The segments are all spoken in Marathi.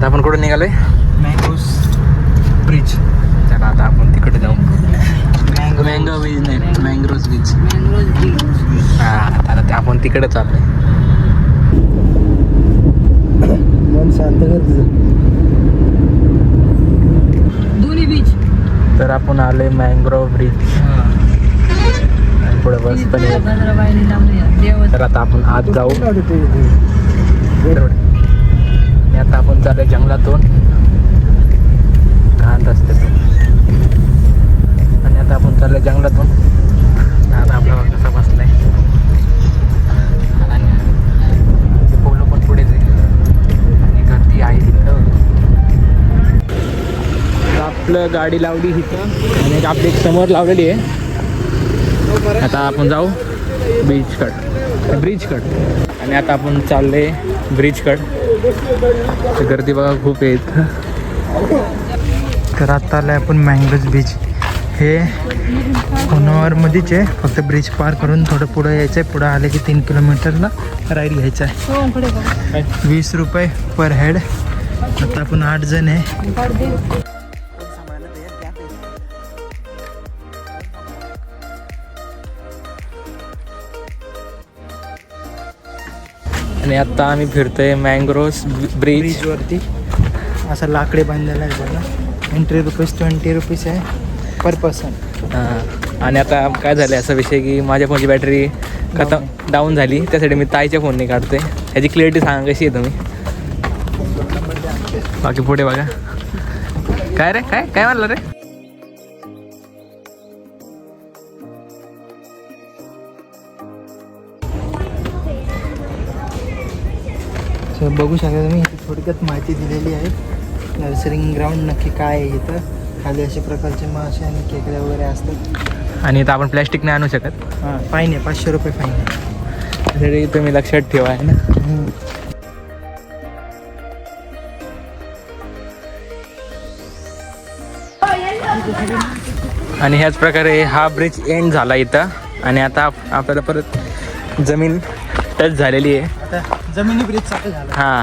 आता आपण कुठे निघालोय? Mangoes bridge. चला आता आपण तिकडे जाऊ. मँगो बीच नाही, मँग्रोज बीच. हां, तर ते आपण तिकडे चाललोय. मन शांत कर तुझं. दोन्ही बीच. तर आपण आलोय मँग्रोव ब्रिज. आणि पुढे बस पण आहे. तर आता आपण आत जाऊ. आणि आता आपण चाललोय जंगलातून घाण रस्त्यातून. आणि आता आपण चाललोय जंगलातून. आता आपला कसा बसलाय आणि ते पोलो पण पुढेच आहे आणि गर्दी आहे तिथं. आपलं गाडी लावली इथं आणि एक आपली एक समोर लावलेली आहे. आता आपण जाऊ ब्रिजकड. आणि आता आपण चालले ब्रिजकड. गर्दी बघा खूप आहे इथं. तर आता आलं आपण मँगोज बीच. हे होनावरमध्येच आहे. फक्त ब्रिज पार करून थोडं पुढं यायचं आहे. पुढं आले की 3 किलोमीटरला राईड घ्यायचं आहे. 20 रुपये पर हेड. आता आपण 8 जण आहे. आणि आता आम्ही फिरतोय मँग्रोव्स ब्रिज. ब्रिजवरती असं लाकडे बांधलेलं आहे त्याला. एंट्री रुपीज 20 रुपीज आहे पर पर्सन. आणि आता काय झालं असा विषय की माझ्या फोनची बॅटरी खतम डाऊन झाली. त्यासाठी मी ताईच्या फोनने काढतोय. ह्याची क्लिअरिटी सांगा कशी आहे तुम्ही. बाकी पुढे बघा. काय रे काय म्हणलं रे. सो बघू शकता तुम्ही. इथे थोडक्यात माहिती दिलेली आहे. नर्सरिंग ग्राउंड नक्की काय आहे इथं. खाली अशा प्रकारचे मासे आणि खेकड्या वगैरे असतात. आणि इथं आपण प्लॅस्टिक नाही आणू शकत. हां, फाईन आहे. 500 रुपये फाईन आहे. त्यासाठी तुम्ही लक्षात ठेवा आहे ना. आणि ह्याच प्रकारे हा ब्रिज एंड झाला इथं. आणि आता आपल्याला परत जमीन टच झालेली आहे. आता जमिनी ब्रिज चालू झाला. हां,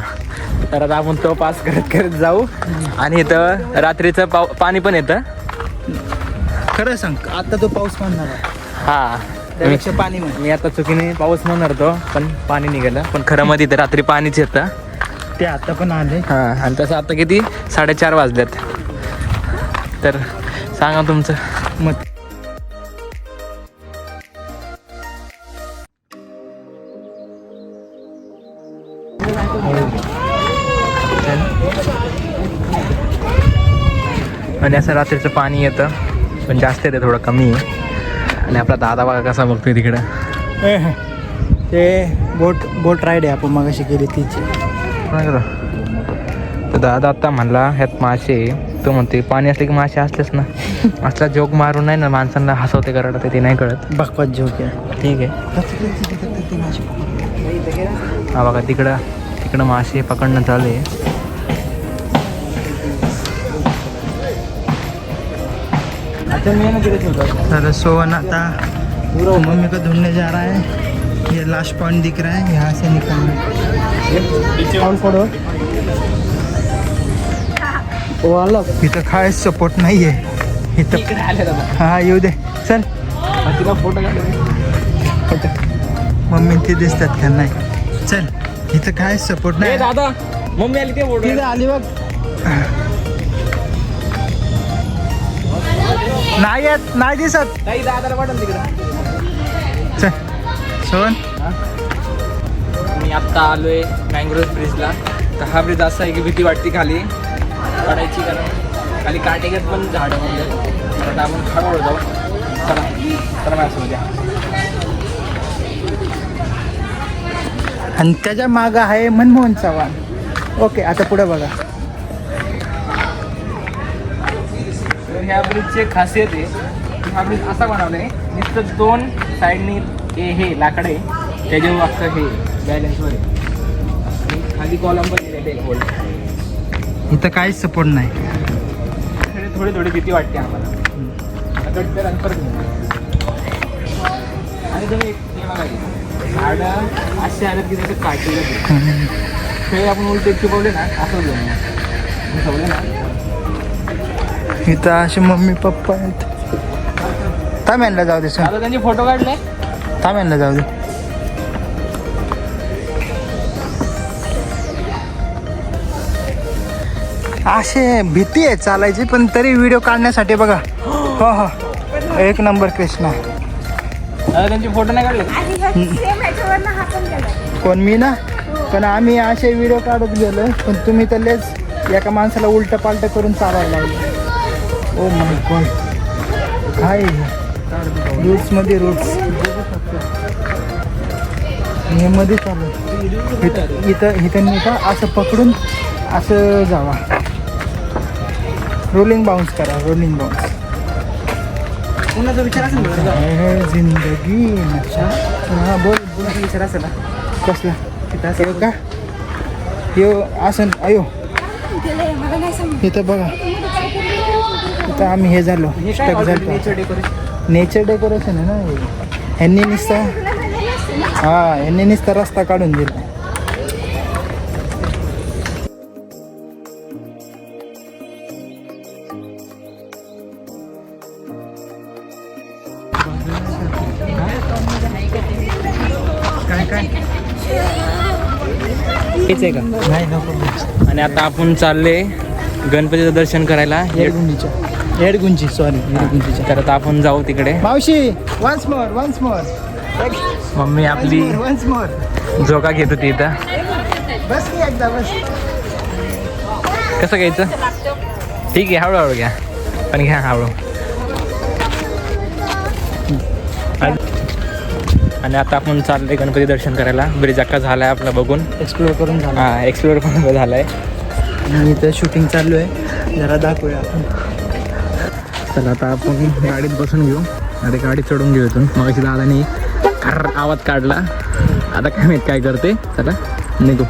तर आता आपण तो पास करत जाऊ. आणि इथं रात्रीचं पाणी पण येतं. खरं सांग, आता तो पाऊस पडणार आहे. हां, त्यापेक्षा पाणी म्हण. मी आता चुकीने पाऊस म्हणणार होतो पण पाणी निघालं. पण खरं मध्ये इथं रात्री पाणीच येतं. ते आता पण आले. हां, आणि तसं आता किती 4:30 वाजल्यात. तर सांगा तुमचं मत. आणि असं रात्रीचं पाणी येतं पण जास्त येतं, थोडं कमी आहे. आणि आपला दादा बघा कसा बघतोय तिकडं. ते बोट राईड आहे आपण मगाशी केली तिची. तर दादा आता म्हणला ह्यात मासे. तो म्हणते पाणी असले की मासे असलेच ना. असला जोक मारून नाही ना माणसांना हसवते करायला ते नाही कळत. बकवास जोक आहे. ठीक आहे. हा बघा तिकडं मासे पकडणं चालू आहे. सर सोवन आता मम्मी को ढूंढने जा रहा है. ये लास्ट पॉइंट दिख रहा है, यहाँ से निकलना. इथं काय सपोर्ट नाही आहे इथं. हा येऊ दे चल. मम्मी ते दिसतात का नाही. चल इथं काय सपोर्ट नाही. दादा मम्मी आली ते आली बघ. नाही येत, नाही दिसत. दादाला वाटल तिकडं. चल सोन. मी आत्ता आलोय मँग्रोव्ह ब्रिजला. तर हा ब्रिज असा आहे की भीती वाटते खाली पडायची, कारण खाली काटेगत पण झाडं म्हणजे. आता आपण हळूहळू जाऊ. चला माझ्यासोबत या. आणि त्याच्या मागं आहे मनमोहन चव्हाण. ओके, आता पुढे बघा. तर ह्या ब्रिजची एक खासियत आहे की हा ब्रिज असा बनवला आहे नुसतं 2 साईडनी हे लाकडं आहे त्याच्यावर अख्खं हे बॅलन्सवर आहे. आणि खाली कॉलम पण दिलेले आहे गोल्ड. इथं काहीच सपोर्ट नाही. थोडी भीती वाटते आम्हाला. तर अंतर आणि तुम्ही हे बघा झाडं असे आलं की त्याचं काटेलं ते आपण उलटे चिपवले ना असं घेऊन इथं असे मम्मी पप्पा आहेत. ताम्यांना जाऊ दे सर, आता त्यांचे फोटो काढले. ताम्यांना जाऊ दे. असे भीती आहे चालायची, पण तरी व्हिडिओ काढण्यासाठी बघा. हो हो, एक नंबर कृष्णा. आता त्यांचे फोटो नाही काढले. कोण मी ना, पण आम्ही असे व्हिडिओ काढत गेलो, पण तुम्ही तर लेच एका माणसाला उलटं पालटं करून चालायला लागले. ओ माय गॉड, काय रूट्समध्ये रूट्स हे मध्ये चालू. इथं नाही का, असं पकडून असं जावा. रोलिंग बाउन्स करा, रोलिंग बाउन्स. कोणाचा विचार असेल जिंदगी. हां बोल. कोणाचा विचार असेल कसला तिथं का यो असं अयो. इथं बघा, इथं आम्ही हे झालो, स्टक झालो. नेचर डेकोरेशन आहे ना हे. ह्यांनी नुसता ह्यांनी नुसता रस्ता काढून दिला. हेच आहे का? नाही नको. आणि आता आपण चालले गणपतीचं दर्शन करायला येडगुंजी. सॉरी, तर आता आपण जाऊ तिकडे. मावशी वन्स मोर. मम्मी आपली वन्स मोर. झोका घेत होती इथं. बस की एकदा बस. कसं घ्यायचं? ठीक आहे, हळूहळू घ्या, पण घ्या हळू. आणि आता आपण चालले गणपती दर्शन करायला. ब्रिज अक्का झाला आहे आपला बघून, एक्सप्लोर करून झाला. हां एक्सप्लोर पण झाला आहे. आणि इथं शूटिंग चालू आहे, जरा दाखवूया आपण. चला आता आपण गाडीत बसून घेऊ. आता गाडी चढून घेऊ इथून. मग दादानी आवाज काढला. आता काय माहीत काय करते. चला निघू.